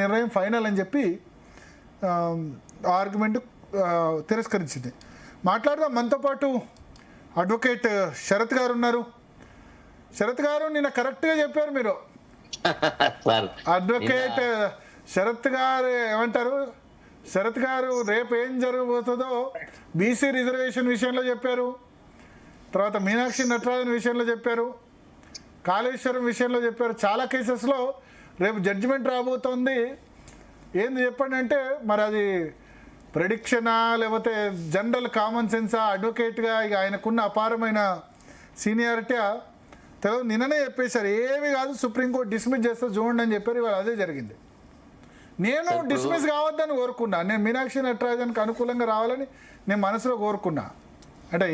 నిర్ణయం ఫైనల్ అని చెప్పి ఆర్గ్యుమెంట్ తిరస్కరించింది. మాట్లాడదాం. మనతో పాటు అడ్వకేట్ శరత్ గారు ఉన్నారు. శరత్ గారు నిన్న కరెక్ట్గా చెప్పారు మీరు. అడ్వకేట్ శరత్ గారు ఏమంటారు, శరత్ గారు రేపు ఏం జరగబోతుందో బీసీ రిజర్వేషన్ విషయంలో చెప్పారు, తర్వాత మీనాక్షి నటరాజన్ విషయంలో చెప్పారు, కాళేశ్వరం విషయంలో చెప్పారు. చాలా కేసెస్లో రేపు జడ్జిమెంట్ రాబోతోంది. ఏంది చెప్పండి అంటే, మరి అది ప్రెడిక్షనా లేకపోతే జనరల్ కామన్ సెన్సా? అడ్వకేట్గా ఇక ఆయనకున్న అపారమైన సీనియారిటీ తెలియదు. నిన్ననే చెప్పేశారు ఏమి కాదు, సుప్రీంకోర్టు డిస్మిస్ చేస్తే చూడండి అని చెప్పారు. ఇవాళ అదే జరిగింది. నేను డిస్మిస్ కావద్దని కోరుకున్నా. నేను మీనాక్షి నటరాజన్కి అనుకూలంగా రావాలని నేను మనసులో కోరుకున్నా. అంటే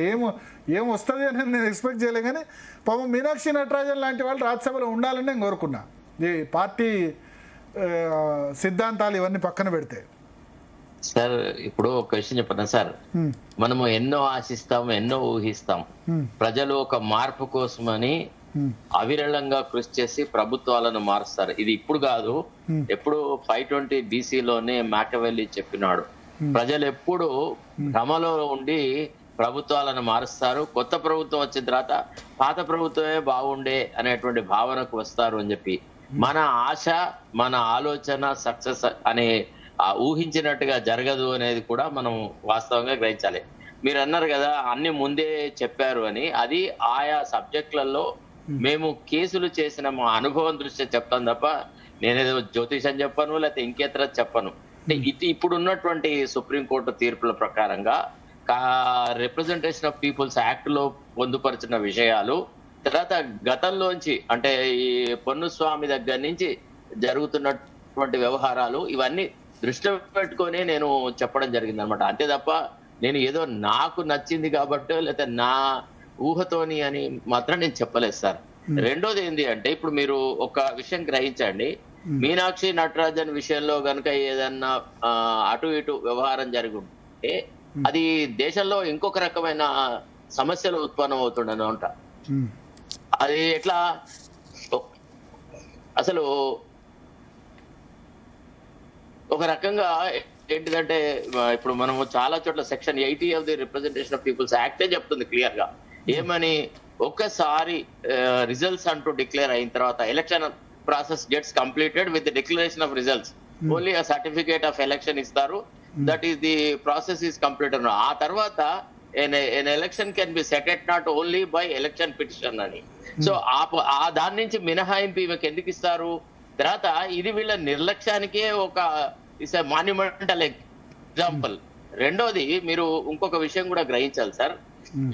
ఏం వస్తుంది అని నేను ఎక్స్పెక్ట్ చేయలే, కానీ పాపం మీనాక్షి నటరాజన్ లాంటి వాళ్ళు రాజ్యసభలో ఉండాలని నేను కోరుకున్నా. ఈ పార్టీ సిద్ధాంతాలు ఇవన్నీ పక్కన పెడితే. సార్ ఇప్పుడు ఒక విషయం చెప్పనా సార్, మనము ఎన్నో ఆశిస్తాము, ఎన్నో ఊహిస్తాం. ప్రజలు ఒక మార్పు కోసమని అవిరళంగా కృషి చేసి ప్రభుత్వాలను మారుస్తారు. ఇది ఇప్పుడు కాదు, ఎప్పుడు 520 BCలోనే మ్యాకవెల్లీ చెప్పినాడు. ప్రజలు ఎప్పుడు భ్రమలో ఉండి ప్రభుత్వాలను మారుస్తారు. కొత్త ప్రభుత్వం వచ్చిన తర్వాత పాత ప్రభుత్వమే బాగుండే అనేటువంటి భావనకు వస్తారు అని చెప్పి, మన ఆశ మన ఆలోచన సక్సెస్ అనే ఊహించినట్టుగా జరగదు అనేది కూడా మనం వాస్తవంగా గ్రహించాలి. మీరు అన్నారు కదా అన్ని ముందే చెప్పారు అని, అది ఆయా సబ్జెక్టులలో మేము కేసులు చేసిన మా అనుభవం దృష్ట్యా చెప్తాను తప్ప నేనేదో జ్యోతిషం చెప్పను లేకపోతే ఇంకేతర చెప్పను. ఇప్పుడు ఉన్నటువంటి సుప్రీంకోర్టు తీర్పుల ప్రకారంగా రిప్రజెంటేషన్ ఆఫ్ పీపుల్స్ యాక్ట్ లో పొందుపరిచిన విషయాలు, తర్వాత గతంలోంచి అంటే ఈ పొన్నుస్వామి దగ్గర నుంచి జరుగుతున్నటువంటి వ్యవహారాలు, ఇవన్నీ దృష్టిలో పెట్టుకొని నేను చెప్పడం జరిగింది అనమాట. అంతే తప్ప నేను ఏదో నాకు నచ్చింది కాబట్టి లేకపోతే నా ఊహతోని అని మాత్రం నేను చెప్పలేదు సార్. రెండోది ఏంటి అంటే, ఇప్పుడు మీరు ఒక విషయం గ్రహించండి, మీనాక్షి నటరాజన్ విషయంలో కనుక ఏదన్నా అటు ఇటు వ్యవహారం జరుగుంటే అది దేశంలో ఇంకొక రకమైన సమస్యలు ఉత్పన్నం అవుతుండనమాట. అది ఎట్లా, అసలు ఒక రకంగా ఏంటిదంటే, ఇప్పుడు మనము చాలా చోట్ల section 80 of the representation of peoples యాక్టే చెప్తుంది క్లియర్ గా ఏమని, ఒక్కసారి రిజల్ట్స్ అంటూ డిక్లేర్ అయిన తర్వాత election process gets completed with the declaration of results, only ఆ సర్టిఫికేట్ ఆఫ్ ఎలక్షన్ ఇస్తారు, that is the process is completed. ఆ తర్వాత an election can be set at not only by election petition అని. So ఆ దాని నుంచి మినహాయింపు ఈమెకి ఎందుకు ఇస్తారు? తర్వాత ఇది వీళ్ళ నిర్లక్ష్యానికే ఒక మాన్యుమెంటల్ ఎగ్జాంపుల్. రెండోది మీరు ఇంకొక విషయం కూడా గ్రహించాలి సార్.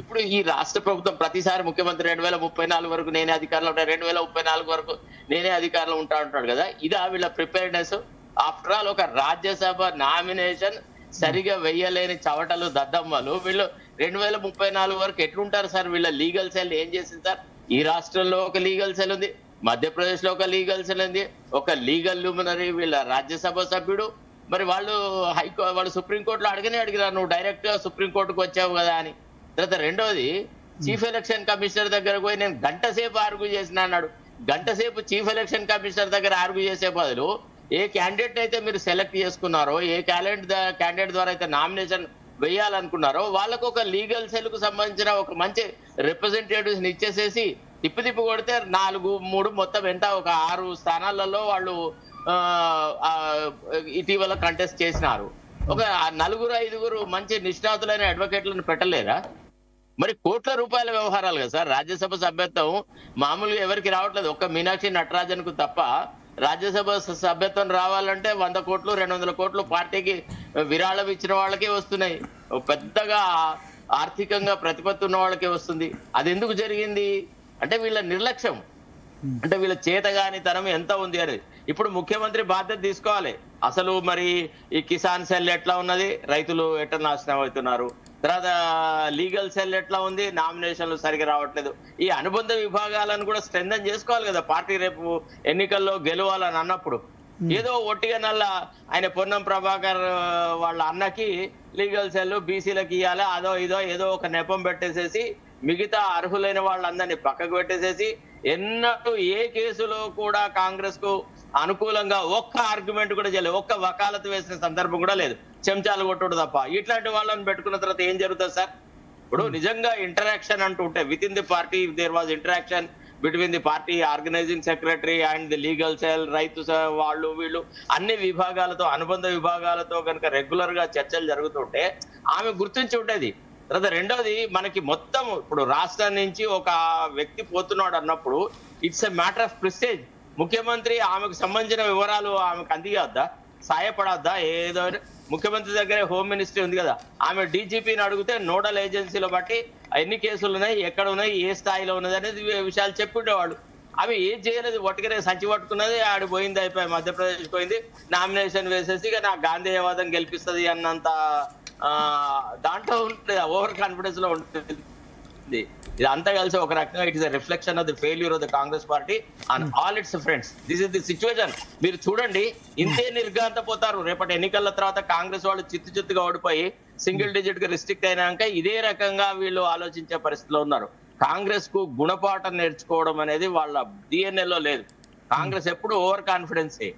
ఇప్పుడు ఈ రాష్ట్ర ప్రభుత్వం ప్రతిసారి ముఖ్యమంత్రి 2034 వరకు నేనే అధికారంలో ఉంటా, 2034 వరకు నేనే అధికారంలో ఉంటా అంటాడు కదా. ఇది వీళ్ళ ప్రిపేర్నెస్. ఆఫ్టర్ ఆల్ ఒక రాజ్యసభ నామినేషన్ సరిగా వెయ్యలేని చవటలు దద్దమ్మలు వీళ్ళు 2034 వరకు ఎట్లుంటారు సార్? వీళ్ళ లీగల్ సెల్ ఏం చేసింది సార్? ఈ రాష్ట్రంలో ఒక లీగల్ సెల్ ఉంది, మధ్యప్రదేశ్ లో ఒక లీగల్ సెల్ ఉంది, ఒక లీగల్ ల్యూమినరీ వీళ్ళ రాజ్యసభ సభ్యుడు. మరి వాళ్ళు సుప్రీంకోర్టులో అడిగినారు, నువ్వు డైరెక్ట్ గా సుప్రీంకోర్టుకు వచ్చావు కదా అని. తర్వాత రెండోది, చీఫ్ ఎలక్షన్ కమిషనర్ దగ్గర పోయి నేను గంట సేపు ఆర్గ్యూ చేసిన అన్నాడు. గంట సేపు చీఫ్ ఎలక్షన్ కమిషనర్ దగ్గర ఆర్గ్యూ చేసే బదులు ఏ క్యాండిడేట్ అయితే మీరు సెలెక్ట్ చేసుకున్నారో, ఏ క్యాండిడేట్ ద్వారా అయితే నామినేషన్ వేయాలనుకున్నారో వాళ్ళకు ఒక లీగల్ సెల్ కు సంబంధించిన ఒక మంచి రిప్రజెంటేటివ్స్ ఇచ్చేసేసి తిప్పి కొడితే 4-3 మొత్తం ఎంత ఒక 6 స్థానాలలో వాళ్ళు ఇటీవల కంటెస్ట్ చేసినారు. ఒక 4-5 మంచి నిష్ణాతులైన అడ్వకేట్లను పెట్టలేరా? మరి కోట్ల రూపాయల వ్యవహారాలు కదా సార్. రాజ్యసభ సభ్యత్వం మామూలుగా ఎవరికి రావట్లేదు, ఒక్క మీనాక్షి నటరాజన్ కు తప్ప. రాజ్యసభ సభ్యత్వం రావాలంటే 100 కోట్లు 200 కోట్లు పార్టీకి విరాళం ఇచ్చిన వాళ్ళకే వస్తున్నాయి, పెద్దగా ఆర్థికంగా ప్రతిపత్తి ఉన్న వాళ్ళకే వస్తుంది. అది ఎందుకు జరిగింది అంటే వీళ్ళ నిర్లక్ష్యం, అంటే వీళ్ళ చేతగానితనం ఎంత ఉంది అనేది. ఇప్పుడు ముఖ్యమంత్రి బాధ్యత తీసుకోవాలి. అసలు మరి ఈ కిసాన్ సెల్ ఎట్లా ఉన్నది, రైతులు ఎట్లా నాశనం అవుతున్నారు, తర్వాత లీగల్ సెల్ ఎట్లా ఉంది, నామినేషన్లు సరిగా రావట్లేదు. ఈ అనుబంధ విభాగాలను కూడా స్ట్రెంథన్ చేసుకోవాలి కదా పార్టీ రేపు ఎన్నికల్లో గెలవాలని అన్నప్పుడు. ఏదో ఒట్టిగా నల్ల ఆయన పొన్నం ప్రభాకర్ వాళ్ళ అన్నకి లీగల్ సెల్ బీసీలకు ఇవ్వాలి, అదో ఇదో ఏదో ఒక నెపం పెట్టేసేసి మిగతా అర్హులైన వాళ్ళందరినీ పక్కకు పెట్టేసేసి ఎన్నడూ ఏ కేసులో కూడా కాంగ్రెస్ కు అనుకూలంగా ఒక్క ఆర్గ్యుమెంట్ కూడా చేయలేదు, ఒక్క వకాలతు వేసిన సందర్భం కూడా లేదు, చెంచాలు కొట్టుడు తప్ప. ఇట్లాంటి వాళ్ళని పెట్టుకున్న తర్వాత ఏం జరుగుతుంది సార్? ఇప్పుడు నిజంగా ఇంటరాక్షన్ అంటూ ఉంటే with in the party there was interaction between the party organising secretary and the legal cell, రైతు వాళ్ళు వీళ్ళు అన్ని విభాగాలతో అనుబంధ విభాగాలతో కనుక రెగ్యులర్ గా చర్చలు జరుగుతుంటే ఆమె గుర్తించి ఉండేది. తర్వాత రెండోది, మనకి మొత్తం ఇప్పుడు రాష్ట్రం నుంచి ఒక వ్యక్తి పోతున్నాడు అన్నప్పుడు it's a matter of prestige. ముఖ్యమంత్రి ఆమెకు సంబంధించిన వివరాలు ఆమెకు అందియొద్దా, సాయపడద్దా? ఏదో ముఖ్యమంత్రి దగ్గర హోమ్ మినిస్ట్రీ ఉంది కదా, ఆమె డీజీపీని అడిగితే నోడల్ ఏజెన్సీలో బట్టి ఎన్ని కేసులు ఉన్నాయి, ఎక్కడ ఉన్నాయి, ఏ స్థాయిలో ఉన్నది అనేది విషయాలు చెప్పుండేవాడు. ఆమె ఏం చేయలేదు, ఒట్టుగానే సంచి పట్టుకున్నది, ఆడి పోయింది, అయిపోయి మధ్యప్రదేశ్ పోయింది, నామినేషన్ వేసేసి ఇక నాకు గాంధేయవాదం గెలిపిస్తుంది అన్నంత దాంట్లో ఉంటుంది, ఓవర్ కాన్ఫిడెన్స్ లో ఉంటుంది. ఇదంతా కలిసి ఒక రకంగా it is reflection of the failure of the Congress party and all it's friends. This is the situation. మీరు చూడండి, ఇంతే నిర్ఘాంత పోతారు. రేపటి ఎన్నికల తర్వాత కాంగ్రెస్ వాళ్ళు చిత్తుగా ఓడిపోయి సింగిల్ డిజిట్ గా రిస్ట్రిక్ట్ అయినాక ఇదే రకంగా వీళ్ళు ఆలోచించే పరిస్థితిలో ఉన్నారు. కాంగ్రెస్ కు గుణపాఠం నేర్చుకోవడం అనేది వాళ్ళ DNA లో లేదు. కాంగ్రెస్ ఎప్పుడు ఓవర్ కాన్ఫిడెన్సే,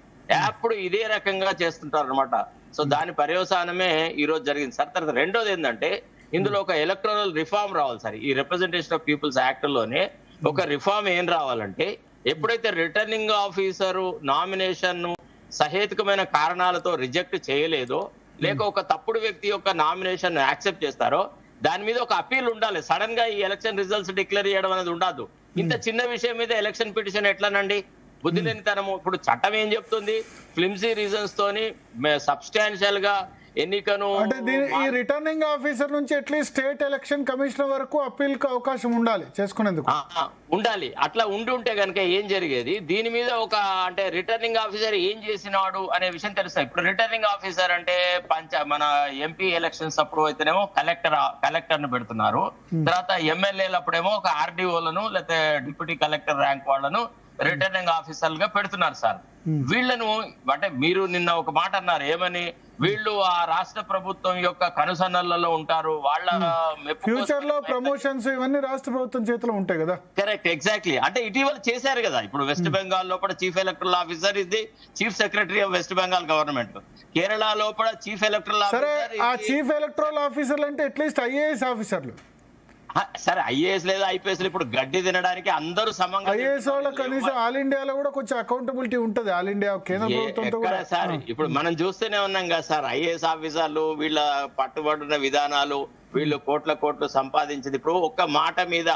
ఎప్పుడు ఇదే రకంగా చేస్తుంటారు అనమాట. సో దాని పర్యవసానమే ఈ రోజు జరిగింది సార్. తర్వాత రెండోది ఏంటంటే, ఇందులో ఒక ఎలక్టోరల్ రిఫార్మ్ రావాలి సార్. ఈ రిప్రజెంటేషన్ ఆఫ్ పీపుల్స్ యాక్ట్ లోనే ఒక రిఫార్మ్ ఏం రావాలంటే, ఎప్పుడైతే రిటర్నింగ్ ఆఫీసరు నామినేషన్ ను సహేతుకమైన కారణాలతో రిజెక్ట్ చేయలేదో, లేక ఒక తప్పుడు వ్యక్తి యొక్క నామినేషన్ యాక్సెప్ట్ చేస్తారో, దాని మీద ఒక అపీల్ ఉండాలి. సడన్ గా ఈ ఎలక్షన్ రిజల్ట్స్ డిక్లేర్ చేయడం అనేది ఉండదు. ఇంత చిన్న విషయం మీద ఎలక్షన్ పిటిషన్ ఎట్లానండి? బుద్ధి లేనితనము. ఇప్పుడు చట్టం ఏం చెప్తుంది? ఫ్లిమ్సీ రీజన్స్ తోని సబ్స్టాన్షియల్ గా ఎన్నికను అంటే ఈ రిటర్నింగ్ ఆఫీసర్ నుంచి అట్లీస్ట్ స్టేట్ ఎలక్షన్ కమిషనర్ వరకు అప్పీల్ కి అవకాశం ఉండాలి చేసుకునేందుకు. ఉండాలి. అట్లా ఉంటే కనుక ఏం జరిగేది, దీని మీద ఒక అంటే రిటర్నింగ్ ఆఫీసర్ ఏం చేసినాడు అనే విషయం తెలుస్తాయి. ఇప్పుడు రిటర్నింగ్ ఆఫీసర్ అంటే మన ఎంపీ ఎలక్షన్స్ అప్పుడు అయితేనేమో కలెక్టర్ ను పెడుతున్నారు. తర్వాత ఎమ్మెల్యేలు అప్పుడేమో ఒక ఆర్డీఓలను లేకపోతే డిప్యూటీ కలెక్టర్ ర్యాంక్ వాళ్ళను రిటర్నింగ్ ఆఫీసర్ గా పెడుతున్నారు సార్. వీళ్ళను అంటే మీరు నిన్న ఒక మాట అన్నారు, ఏమని? వీళ్ళు ఆ రాష్ట్ర ప్రభుత్వం యొక్క కనుసన్నలలో ఉంటారు, వాళ్ళ ఫ్యూచర్ లో ప్రమోషన్స్ ఇవన్నీ రాష్ట్ర ప్రభుత్వం చేతిలో ఉంటాయి కదా. Correct, exactly. అంటే ఇటీవల చేశారు కదా. ఇప్పుడు వెస్ట్ బెంగాల్ లోపల చీఫ్ ఎలక్టరల్ ఆఫీసర్ ఇది chief secretary of west Bengal government. Kerala లోపల చీఫ్ ఎలక్టరల్ ఆఫీసర్. ఆ చీఫ్ ఎలక్టరల్ ఆఫీసర్లు అంటే అట్లీస్ట్ IAS ఆఫీసర్లు. సరే, IAS లేదా IPS ఇప్పుడు గడ్డి తినడానికి అందరూ సమంగా. IAS వాళ్ళ కనీసం ఆల్ ఇండియాలో కూడా కొంచెం అకౌంటబిలిటీ ఉంటది, ఆల్ ఇండియా కేంద్ర ప్రభుత్వంతో కూడా. సార్ ఇప్పుడు మనం చూస్తూనే ఉన్నాం కదా సార్, IAS ఆఫీసర్లు వీళ్ళ పట్టుబడిన విధానాలు, వీళ్ళు కోట్లు సంపాదించింది. ఇప్పుడు ఒక్క మాట మీద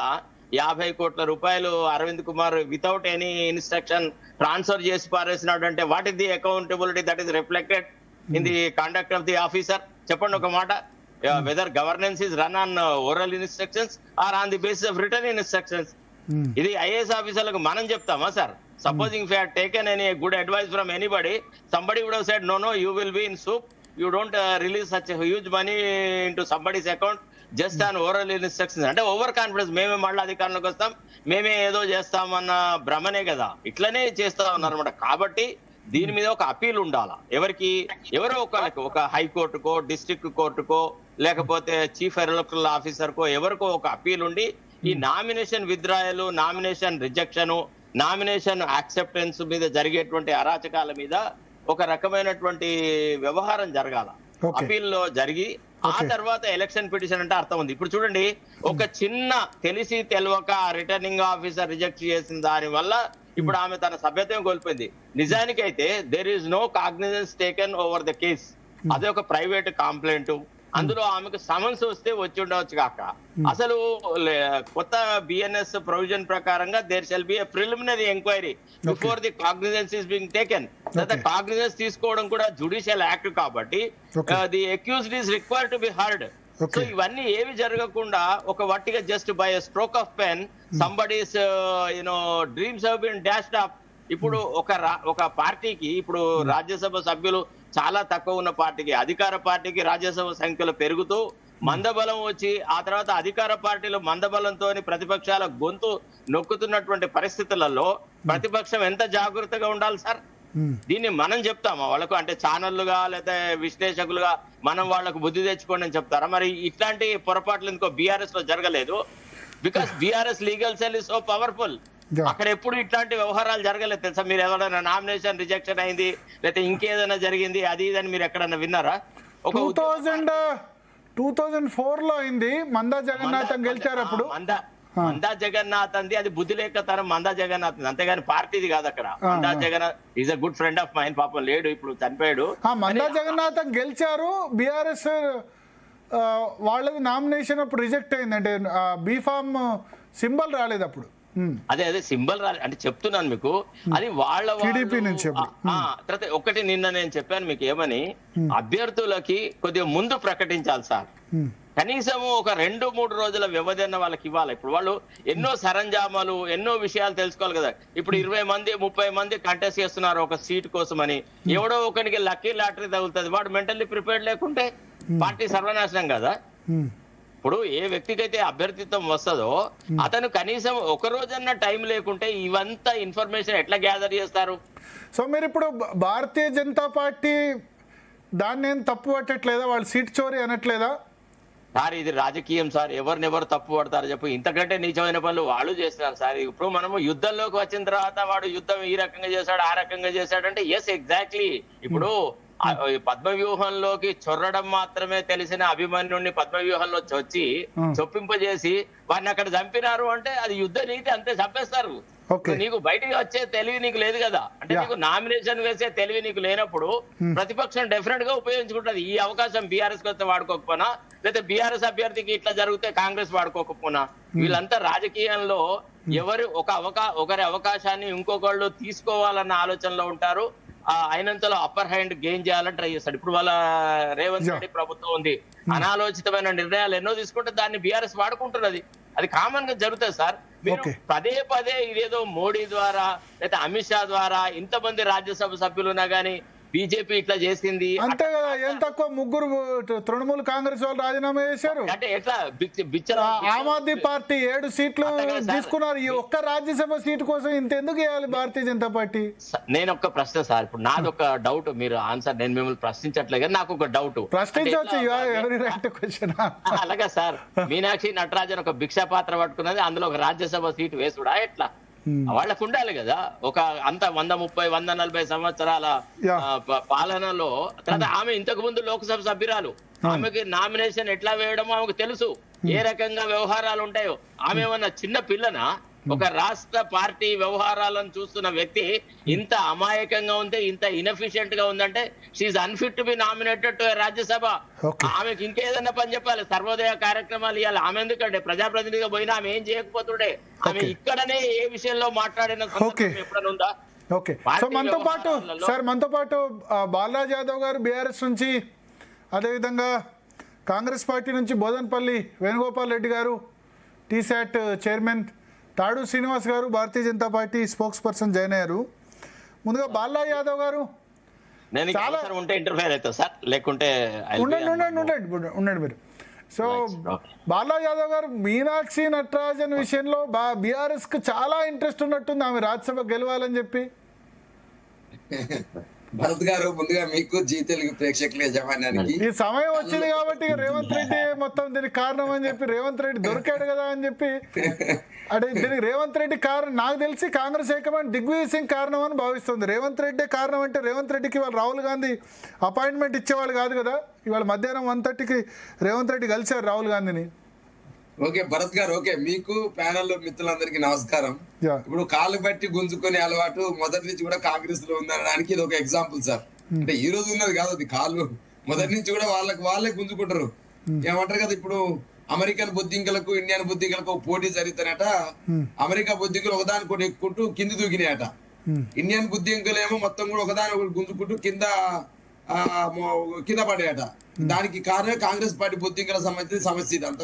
50 కోట్ల రూపాయలు Arvind Kumar without any instruction transfer చేసి పారేసినాడు అంటే what is the accountability that is reflected in the conduct of the officer? చెప్పండి ఒక మాట. Whether governance is run on oral instructions or on the basis of written instructions. ఇది IAS ఆఫీసర్లకు మనం చెప్తామా sir? Supposing if you had taken any good advice from anybody, somebody would have said, no, you will be in soup. You don't release such a huge money into somebody's account just on oral instructions. అంటే over confidence, మేమే మళ్ళీ అధికారంలోకి వస్తాం, మేమే ఏదో చేస్తామన్న భ్రమనే కదా. ఇట్లనే చేస్తా ఉన్నారన్నమాట. కాబట్టి దీని మీద ఒక అపీల్ ఉండాలా. ఎవరో ఒక హైకోర్టుకో, డిస్ట్రిక్ట్ కోర్టుకో, లేకపోతే చీఫ్ ఎలక్టరల్ ఆఫీసర్ కో ఎవరికో ఒక అపీల్ ఉండి ఈ nomination withdrawal, nomination rejection, nomination acceptance మీద జరిగేటువంటి అరాచకాల మీద ఒక రకమైనటువంటి వ్యవహారం జరగాల. అపీల్ లో జరిగి ఆ తర్వాత ఎలక్షన్ పిటిషన్ అంటే అర్థం ఉంది. ఇప్పుడు చూడండి, ఒక చిన్న తెలిసి తెలవక రిటర్నింగ్ ఆఫీసర్ రిజెక్ట్ చేసిన దాని వల్ల ఇప్పుడు ఆమె తన సభ్యత్వం కోల్పోయింది. నిజానికైతే there is no cognizance taken over the case. అదే ఒక ప్రైవేట్ కంప్లైంట్. అందులో ఆమెకు సమన్స్ వస్తే వచ్చి ఉండవచ్చు కాక, అసలు కొత్త BNS ప్రొవిజన్ ప్రకారంగా there shall be a preliminary enquiry before the cognizance is being taken. Cognizance తీసుకోవడం కూడా జుడిషియల్ యాక్ట్ కాబట్టి the accused is required to be heard. So ఇవన్నీ ఏవి జరగకుండా ఒక వట్టిగా just by stroke of pen somebody's dreams have been dashed up. ఇప్పుడు ఒక పార్టీకి ఇప్పుడు రాజ్యసభ సభ్యులు చాలా తక్కువ ఉన్న పార్టీకి, అధికార పార్టీకి రాజ్యసభ సంఖ్యలు పెరుగుతూ మందబలం వచ్చి ఆ తర్వాత అధికార పార్టీలు మందబలంతో ప్రతిపక్షాల గొంతు నొక్కుతున్నటువంటి పరిస్థితులలో ప్రతిపక్షం ఎంత జాగ్రత్తగా ఉండాలి సార్? దీన్ని మనం చెప్తామా వాళ్ళకు? అంటే ఛానళ్లుగా లేదా విశ్లేషకులుగా మనం వాళ్ళకు బుద్ధి తెచ్చుకోండి అని చెప్తారా? మరి ఇట్లాంటి పొరపాట్లు ఎందుకో BRS లో జరగలేదు? Because BRS legal cell is so powerful. Yeah. అక్కడ ఎప్పుడు ఇట్లాంటి వ్యవహారాలు జరగలేదు తెలుసా? మీరు ఎవరైనా నామినేషన్ రిజెక్షన్ అయింది లేకపోతే ఇంకేదైనా జరిగింది అది ఇది అని మీరు ఎక్కడన్నా విన్నారా? ఒక 2004లో అయింది, మందా జగన్నాథం గెలిచారు అప్పుడు. మందా జగన్నాథ్ అంది అది బుద్ధి లేక తరం మందా జగన్నాథ్, అంతేగాని పార్టీది కాదు అక్కడ. Manda Jagannath is a good friend of mind, పాపం లేడు ఇప్పుడు, చనిపోయాడు. మందా జగన్నాథం గెలిచారు, బీఆర్ఎస్ వాళ్ళది నామినేషన్ అప్పుడు రిజెక్ట్ అయింది, అంటే బీఫామ్ సింబల్ రాలేదు అప్పుడు. అదే సింబల్ రాలేదు అంటే చెప్తున్నాను మీకు, అది వాళ్ళ టీడీపీ నుంచి. తర్వాత ఒకటి నిన్న నేను చెప్పాను మీకు ఏమని, అభ్యర్థులకి కొద్దిగా ముందు ప్రకటించాలి సార్, కనీసము ఒక 2-3 రోజుల వ్యవధి అన్న వాళ్ళకి ఇవ్వాలి. ఇప్పుడు వాళ్ళు ఎన్నో సరంజామాలు ఎన్నో విషయాలు తెలుసుకోవాలి కదా. ఇప్పుడు 20 మంది 30 మంది కంటెస్ట్ చేస్తున్నారు ఒక సీట్ కోసం అని, ఎవడో ఒకరికి లక్కీ లాటరీ తగులుతుంది, వాడు మెంటల్లీ ప్రిపేర్డ్ లేకుంటే పార్టీ సర్వనాశనం కదా. ఇప్పుడు ఏ వ్యక్తికైతే అభ్యర్థిత్వం వస్తుందో అతను కనీసం ఒక రోజన్నా టైం లేకుంటే ఇవంతా ఇన్ఫర్మేషన్ ఎట్లా గ్యాదర్ చేస్తారు? సో మీరు ఇప్పుడు భారతీయ జనతా పార్టీ దాన్ని ఏం తప్పు పట్టట్లేదా, వాళ్ళు సీట్ చోరీ అనట్లేదా? సార్ ఇది రాజకీయం సార్, ఎవరినెవరు తప్పు పడతారు చెప్పు, ఇంతకంటే నీచమైన పనులు వాళ్ళు చేస్తున్నారు సార్. ఇప్పుడు మనము యుద్ధంలోకి వచ్చిన తర్వాత వాడు యుద్ధం ఈ రకంగా చేశాడు ఆ రకంగా చేశాడంటే ఎస్ ఎగ్జాక్ట్లీ. ఇప్పుడు పద్మవ్యూహంలోకి చొర్రడం మాత్రమే తెలిసిన అభిమన్యుడిని పద్మవ్యూహంలో వచ్చి చొప్పింపజేసి వాడిని అక్కడ చంపినారు అంటే అది యుద్ధ నీతి, అంతే చంపేస్తారు. నీకు బయటికి వచ్చే తెలివి నీకు లేదు కదా, అంటే నీకు నామినేషన్ వేసే తెలివి నీకు లేనప్పుడు ప్రతిపక్షం డెఫినెట్ గా ఉపయోగించుకుంటది. ఈ అవకాశం బీఆర్ఎస్ వస్తే వాడుకోకపోయినా, లేదా బీఆర్ఎస్ అభ్యర్థికి ఇట్లా జరిగితే కాంగ్రెస్ వాడుకోకపోయినా, వీళ్ళంతా రాజకీయంలో ఒకరి అవకాశాన్ని ఇంకొకళ్ళు తీసుకోవాలన్న ఆలోచనలో ఉంటారు. అయినంతలో అప్పర్ హ్యాండ్ గెయిన్ చేయాలని ట్రై చేస్తాడు. ఇప్పుడు వాళ్ళ రేవంత్ రెడ్డి ప్రభుత్వం ఉంది, అనాలోచితమైన నిర్ణయాలు ఎన్నో తీసుకుంటే దాన్ని బీఆర్ఎస్ వాడుకుంటున్నది. అది కామన్ గా జరుగుతుంది సార్. మీరు పదే పదే ఇదేదో మోడీ ద్వారా లేదా అమిత్ షా ద్వారా ఇంతమంది రాజ్యసభ సభ్యులున్నా గానీ బీజేపీ ఇట్లా చేసింది అంతే కదా. ఏం తక్కువ 3 తృణమూల్ కాంగ్రెస్ వాళ్ళు రాజీనామా చేశారు, అంటే ఎట్లా ఆమ్ ఆద్మీ పార్టీ 7 సీట్లు తీసుకున్నారు. ఈ ఒక్క రాజ్యసభ సీటు కోసం ఇంత ఎందుకు వేయాలి భారతీయ జనతా పార్టీ? నేను ఒక ప్రశ్న సార్, ఇప్పుడు నాది ఒక డౌట్, మీరు ఆన్సర్, నేను మిమ్మల్ని ప్రశ్నించట్లేదు కానీ నాకు ఒక డౌట్. ప్రశ్నించవచ్చు, అలాగా సార్, మీనాక్షి నటరాజన్ ఒక భిక్షా పాత్ర పట్టుకున్నది, అందులో ఒక రాజ్యసభ సీటు వేసుడా ఎట్లా? వాళ్ళకు ఉండాలి కదా ఒక 130-140 సంవత్సరాల పాలనలో. తర్వాత ఆమె ఇంతకు ముందు లోక్సభ సభ్యురాలు, ఆమెకి నామినేషన్ ఎట్లా వేయడమో ఆమెకు తెలుసు, ఏ రకంగా వ్యవహారాలు ఉంటాయో. ఆమె ఏమన్నా చిన్న పిల్లనా? ఒక రాష్ట్ర పార్టీ వ్యవహారాలను చూస్తున్న వ్యక్తి ఇంత అమాయకంగా ఉంటే, ఇంత ఇన్ఎఫిషియెంట్ గా ఉందంటే she unfit to be nominated to Rajya Sabha. ఆమెకి ఇంకేదన్నా పని చెప్పాలి, సర్వోదయ కార్యక్రమాలు ఇవ్వాలి. ఆమె ఎందుకంటే ప్రజాప్రతినిధిగా పోయినా ఆమె ఏం చేయకపోతుండే, ఆమె ఇక్కడనే ఏ విషయంలో మాట్లాడిన ఎప్పుడైనా ఉందా? ఓకే. సో మనతో పాటు బాలరాజ్ యాదవ్ గారు బీఆర్ఎస్ నుంచి, అదేవిధంగా కాంగ్రెస్ పార్టీ నుంచి బోదన్పల్లి వేణుగోపాల్ రెడ్డి గారు టీశాట్ చైర్మన్, తాడు శ్రీనివాస్ గారు Bharatiya Janata party spokesperson join అయ్యారు. ముందుగా బాలరాజ్ యాదవ్ గారు, ఉండండి మీరు. సో బాలరాజ్ యాదవ్ గారు, మీనాక్షి నటరాజన్ విషయంలో బీఆర్ఎస్ కు చాలా ఇంట్రెస్ట్ ఉన్నట్టుంది, ఆమె రాజ్యసభ గెలవాలని చెప్పి. భరత్ గారు, ముందుగా మీకు జీ తెలుగు ప్రేక్షకుల యజమాన్యానికి ఈ సమయం వచ్చింది కాబట్టి రేవంత్ రెడ్డి మొత్తం దీనికి కారణం అని చెప్పి, రేవంత్ రెడ్డి దొరికాడు కదా అని చెప్పి, అంటే దీనికి రేవంత్ రెడ్డి కారణం, నాకు తెలిసి కాంగ్రెస్ హైకమాండ్ దిగ్విజయ్ సింగ్ కారణం అని భావిస్తుంది. రేవంత్ రెడ్డి కారణం అంటే రేవంత్ రెడ్డికి వాళ్ళు రాహుల్ గాంధీ అపాయింట్మెంట్ ఇచ్చేవాళ్ళు కాదు కదా. ఇవాళ మధ్యాహ్నం 1:30కి రేవంత్ రెడ్డి కలిశారు రాహుల్ గాంధీని. ఓకే భరత్ గారు, ఓకే, మీకు ప్యానెల్ మిత్రులందరికీ నమస్కారం. ఇప్పుడు కాళ్ళు బట్టి గుంజుకునే అలవాటు మొదటి నుంచి కూడా కాంగ్రెస్ లో ఉందనడానికి ఇది ఒక ఎగ్జాంపుల్ సార్. అంటే ఈ రోజు ఉన్నది కాదు, అది కాళ్ళు మొదటి నుంచి కూడా వాళ్ళే గుంజుకుంటారు. ఏమంటారు కదా, ఇప్పుడు అమెరికన్ బొద్దింకలకు ఇండియన్ బొద్దింకలకు పోటీ జరుగుతానట. అమెరికా బొద్దింకలు ఒకదానికొకటి ఎక్కుంటూ కింది దూకినాయట. ఇండియన్ బొద్దింకలేమో మొత్తం కూడా ఒకదాని గుంజుకుంటూ కింద పడేయట. దానికి కారణం కాంగ్రెస్ పార్టీ బొద్దింకల సంబంధించిన సమస్య ఇదంతా.